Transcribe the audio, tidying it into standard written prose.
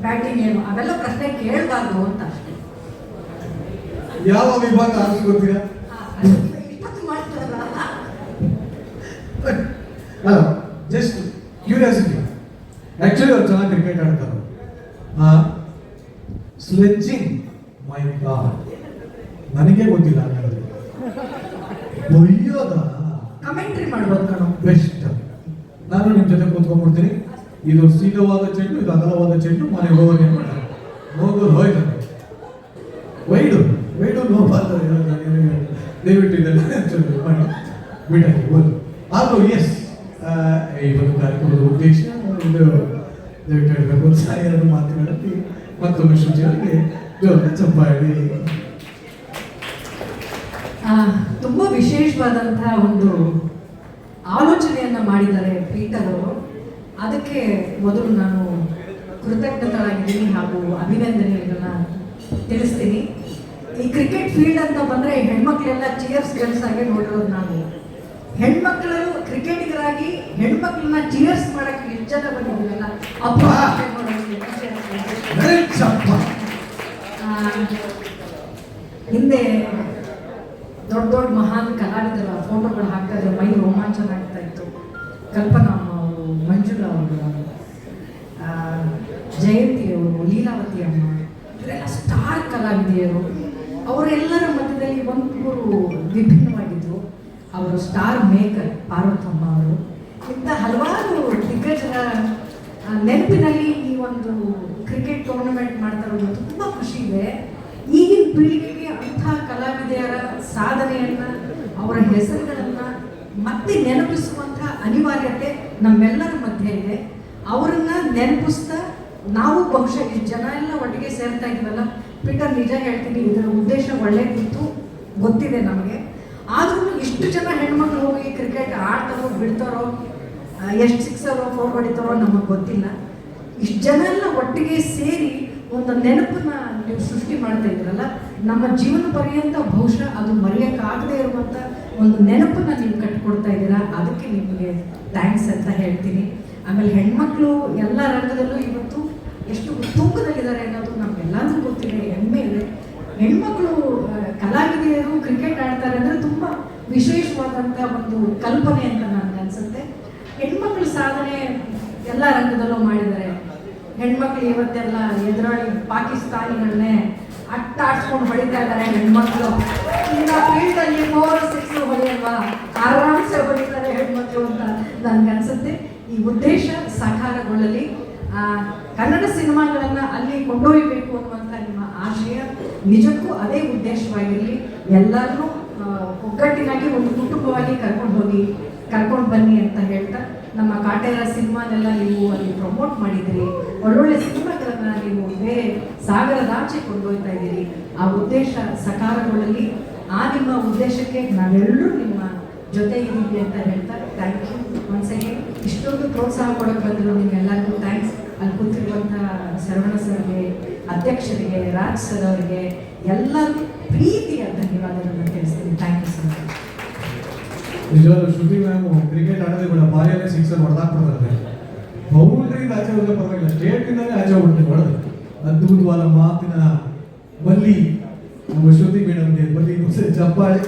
Batting ಏನು ಅವೆಲ್ಲ ಪ್ರಶ್ನೆ ಕೇಳಬಾರ್ದು ಅಂತ ಅಷ್ಟೇ. ಯಾವ ವಿಭಾಗ ಆರಿಸ್ಕೊತೀರಾ? ಇಪ್ಪತ್ತು ಮಾಡ್ತಾರಲ್ಲ. ಅಲ್ಲ, ಜಸ್ಟ್ ಕ್ಯೂರಿಯಾಸಿಟಿ. ಆಕ್ಚುಲಿ ಅವ್ರು ಚೆನ್ನಾಗಿ ಕ್ರಿಕೆಟ್ ಆಡ್ತಾರೆ. ಸ್ಲೆಡ್ಜಿಂಗ್, ಮೈ ಗಾಡ್, ನನಗೆ ಗೊತ್ತಿಲ್ಲ ಅನ್ನೋದು. ಬೊಯ್ಯೋದ ಕಮೆಂಟ್ರಿ ಮಾಡ್ಬೋದು ಕಣೋ. ಬೆಸ್ಟ್. ನಾನು ನಿಮ್ಮ ಜೊತೆ ಕೂತ್ಕೊಂಡ್ಬಿಡ್ತೀನಿ. ಇದು ಸೀದವಾದ ಚೆಂಡು, ಇದು ಅಗಲವಾದ ಚೆಂಡು, ಮನೆಗೆ ಹೋಗಿ ಹೋಗೋದು ಹೋಯ್ತಾರೆ. ವೈಡು ವೈಡು ನೋಬಾರ್ದು ದಯವಿಟ್ಟು ಇದೆಲ್ಲ ಮಾಡಿ ಬಿಟ್ಟಾಗಿ ಹೋದು. ಆದರೂ ಎಸ್, ಇವತ್ತು ಕಾರ್ಯಕ್ರಮದ ಉದ್ದೇಶ ಇದು ದಯವಿಟ್ಟು ಹೇಳಬೇಕು. ಸಾಯರದ ಮಾತುಗಳಲ್ಲಿ ಮತ್ತೊಮ್ಮೆ ಶುಚಿಯಾಗಿ ಜೋರ ಚಪ್ಪಾಳಿ. ತುಂಬ ವಿಶೇಷವಾದಂತಹ ಒಂದು ಆಲೋಚನೆಯನ್ನು ಮಾಡಿದ್ದಾರೆ ಪೀಟರ್ ಅವರು. ಅದಕ್ಕೆ ಮೊದಲು ನಾನು ಕೃತಜ್ಞತರಾಗಿದ್ದೀನಿ ಹಾಗೂ ಅಭಿನಂದನೆಗಳನ್ನ ತಿಳಿಸ್ತೀನಿ. ಈ ಕ್ರಿಕೆಟ್ ಫೀಲ್ಡ್ ಅಂತ ಬಂದರೆ ಹೆಣ್ಮಕ್ಳೆಲ್ಲ ಚಿಯರ್ಸ್ ಗೆಲ್ಸಾಗೆ ನೋಡಿರೋದು ನಾವು. ಹೆಣ್ಮಕ್ಳು ಕ್ರಿಕೆಟಿಗರಾಗಿ ಹೆಣ್ಮಕ್ಳನ್ನ ಚಿಯರ್ಸ್ ಮಾಡಕ್ಕೆ ಎಷ್ಟು ಜನ ಬಂದಿದ್ದೀವಲ್ಲ ಅಪ್ಪ. ಹಿಂದೆ ದೊಡ್ಡ ದೊಡ್ಡ ಮಹಾನ್ ಕಲಾವಿದರ ಫೋಟೋಗಳು ಹಾಕ್ತಾ ಇದ್ರು, ಮೈ ರೋಮಾಂಚನ ಆಗ್ತಾ ಇತ್ತು. ಕಲ್ಪನಾ ಅಮ್ಮ ಅವರು, ಮಂಜುಳಾ ಅವರು, ಜಯಂತಿ ಅವರು, ಲೀಲಾವತಿ ಅಮ್ಮ, ಇವರೆಲ್ಲ ಸ್ಟಾರ್ ಕಲಾವಿದೆಯರು. ಅವರೆಲ್ಲರ ಮಧ್ಯದಲ್ಲಿ ಒಂದೂರು ವಿಭಿನ್ನವಾಗಿದ್ದರು. ಅವರು ಸ್ಟಾರ್ ಮೇಕರ್ ಪಾರ್ವತಮ್ಮ ಅವರು. ಇಂಥ ಹಲವಾರು ದಿಗ್ಗಜರ ನೆನಪಿನಲ್ಲಿ ಈ ಒಂದು ಕ್ರಿಕೆಟ್ ಟೂರ್ನಮೆಂಟ್ ಮಾಡ್ತಾ ಇರೋದು ತುಂಬ ಖುಷಿ ಇದೆ. ಈಗಿನ ಪೀಳಿಗೆಗೆ ಅಂಥ ಕಲಾವಿದೆಯರ ಸಾಧನೆಯನ್ನು, ಅವರ ಹೆಸರುಗಳನ್ನು ಮತ್ತೆ ನೆನಪಿಸುವಂಥ ಅನಿವಾರ್ಯತೆ ನಮ್ಮೆಲ್ಲರ ಮಧ್ಯೆ ಇದೆ. ಅವರನ್ನು ನೆನಪಿಸ್ತಾ ನಾವು ಬಹುಶಃ ಇಷ್ಟು ಜನ ಎಲ್ಲ ಒಟ್ಟಿಗೆ ಸೇರ್ತಾ ಇದ್ವಲ್ಲ. ಪೀಟರ್, ನಿಜ ಹೇಳ್ತೀನಿ, ಇದರ ಉದ್ದೇಶ ಒಳ್ಳೆಯದಿತ್ತು, ಗೊತ್ತಿದೆ ನಮಗೆ. ಆದ್ರೂ ಇಷ್ಟು ಜನ ಹೆಣ್ಮಕ್ಳು ಹೋಗಿ ಕ್ರಿಕೆಟ್ ಆಡ್ತಾರೋ ಬಿಡ್ತಾರೋ, ಎಷ್ಟು ಸಿಕ್ಸರೋ ಫೋರ್ ಹೊಡಿತಾರೋ ನಮಗೆ ಗೊತ್ತಿಲ್ಲ. ಇಷ್ಟು ಜನ ಎಲ್ಲ ಒಟ್ಟಿಗೆ ಸೇರಿ ಒಂದು ನೆನಪನ್ನ ನೀವು ಸೃಷ್ಟಿ ಮಾಡ್ತಾ ಇದ್ರಲ್ಲ, ನಮ್ಮ ಜೀವನ ಪರ್ಯಂತ ಬಹುಶಃ ಅದು ಮರೆಯೋಕ್ಕಾಗದೇ ಇರುವಂಥ ಒಂದು ನೆನಪನ್ನ ನೀವು ಕಟ್ಟಿಕೊಡ್ತಾ ಇದ್ದೀರಾ. ಅದಕ್ಕೆ ನಿಮಗೆ ಥ್ಯಾಂಕ್ಸ್ ಅಂತ ಹೇಳ್ತೀನಿ. ಆಮೇಲೆ ಹೆಣ್ಮಕ್ಳು ಎಲ್ಲ ರಂಗದಲ್ಲೂ ಇವತ್ತು ಎಷ್ಟು ಉತ್ತುಂಗದಲ್ಲಿದ್ದಾರೆ ಅನ್ನೋದು ನಮಗೆಲ್ಲರಿಗೂ ಗೊತ್ತಿದೆ, ಹೆಮ್ಮೆ ಇದೆ. ಹೆಣ್ಮಕ್ಳು ಕಲಾವಿದೆಯರು ಕ್ರಿಕೆಟ್ ಆಡ್ತಾರೆ ಅಂದರೆ ತುಂಬ ವಿಶೇಷವಾದಂಥ ಒಂದು ಕಲ್ಪನೆ ಅಂತ ನನಗೆ ಅನಿಸುತ್ತೆ. ಹೆಣ್ಮಕ್ಳ ಸಾಧನೆ ಎಲ್ಲ ರಂಗದಲ್ಲೂ ಮಾಡಿದ್ದಾರೆ. ಹೆಣ್ಮಕ್ಳು ಇವತ್ತೆಲ್ಲ ಎದುರಾಳಿ ಪಾಕಿಸ್ತಾನಿಗಳನ್ನೇ ಆಡ್ಸ್ಕೊಂಡು ಹೊಡಿತಾ ಇದ್ದಾರೆ ಹೆಣ್ಮಕ್ಳು. ಈಗ ಫೀಲ್ಡಲ್ಲಿ 4-6 ಹೊಡೆಯಲ್ವಾ, ಆರಾಮ್ಸೆ ಹೊಡಿತಾರೆ ಹೆಣ್ಮಕ್ಳು ಅಂತ ನನಗನ್ಸುತ್ತೆ. ಈ ಉದ್ದೇಶ ಸಾಕಾರಗೊಳ್ಳಲಿ. ಕನ್ನಡ ಸಿನಿಮಾಗಳನ್ನು ಅಲ್ಲಿ ಕೊಂಡೊಯ್ಯಬೇಕು ಅನ್ನುವಂಥ ನಿಮ್ಮ ಆಶಯ ನಿಜಕ್ಕೂ ಅದೇ ಉದ್ದೇಶವಾಗಿರಲಿ. ಎಲ್ಲರನ್ನೂ ಒಗ್ಗಟ್ಟಿನಾಗಿ ಒಂದು ಕುಟುಂಬವಾಗಿ ಕರ್ಕೊಂಡು ಬನ್ನಿ ಅಂತ ಹೇಳ್ತಾ, ನಮ್ಮ ಕಾಟೇರ ಸಿನಿಮಾನೆಲ್ಲ ನೀವು ಅಲ್ಲಿ ಪ್ರಮೋಟ್ ಮಾಡಿದ್ದೀರಿ, ಒಳ್ಳೊಳ್ಳೆ ಸಿನಿಮಾಗಳನ್ನು ನೀವು ಬೇರೆ ಸಾಗರದಾಚೆ ಕೊಂಡೊಯ್ತಾ ಇದ್ದೀರಿ. ಆ ಉದ್ದೇಶ ಸಕಾರಗೊಳ್ಳಲಿ. ಆ ನಿಮ್ಮ ಉದ್ದೇಶಕ್ಕೆ ನಾವೆಲ್ಲರೂ ನಿಮ್ಮ ಜೊತೆ ಇದ್ದೀವಿ ಅಂತ ಹೇಳ್ತಾ ಥ್ಯಾಂಕ್ ಯು ಒನ್ಸ್ ಅಗೇನ್. ಇಷ್ಟೊಂದು ಪ್ರೋತ್ಸಾಹ ಕೊಡೋಕೆ ಬಂದಿರೋ ನಿಮ್ಮೆಲ್ಲರಿಗೂ ಥ್ಯಾಂಕ್ಸ್. ಅಲ್ಲಿ ಕೂತಿರುವಂಥ ಶರವಣ ಸರ್ಗೆ, ಅಧ್ಯಕ್ಷರಿಗೆ, ರಾಜ್ ಸರ್ ಅವರಿಗೆ ಎಲ್ಲರಿಗೂ ಪ್ರೀತಿಯ ಧನ್ಯವಾದಗಳನ್ನು ತಿಳಿಸ್ತೀನಿ. Thank you sir. ನಿಜವಾದ ಶ್ರುತಿ ಮ್ಯಾಮ್ ಕ್ರಿಕೆಟ್ ಆಡೋದೇ ಕೂಡ ಬಾಯಲ್ಲೇ ಸಿಕ್ಸರ್ ಹೊಡೆದಾಕ್ಬಿಡ್ತಾರೆ. ಬೌಂಡ್ರಿಂದ ಆಚೆ ಹೋದ್ರೆ ಪರವಾಗಿಲ್ಲ, ಸ್ಟೇಟಿಂದಲೇ ಆಚೆ ಹೋಗ್ಬಿಡ್ತಾರೆ ಹೊಡೆದು. ಅದ್ಭುತವಾದ ಮಾತಿನ ಬಲ್ಲಿ ನಮ್ಮ ಶ್ರುತಿ ಮೇಡಮ್ಗೆ ಬಲ್ಲಿ ಚಪ್ಪಾಳೆ.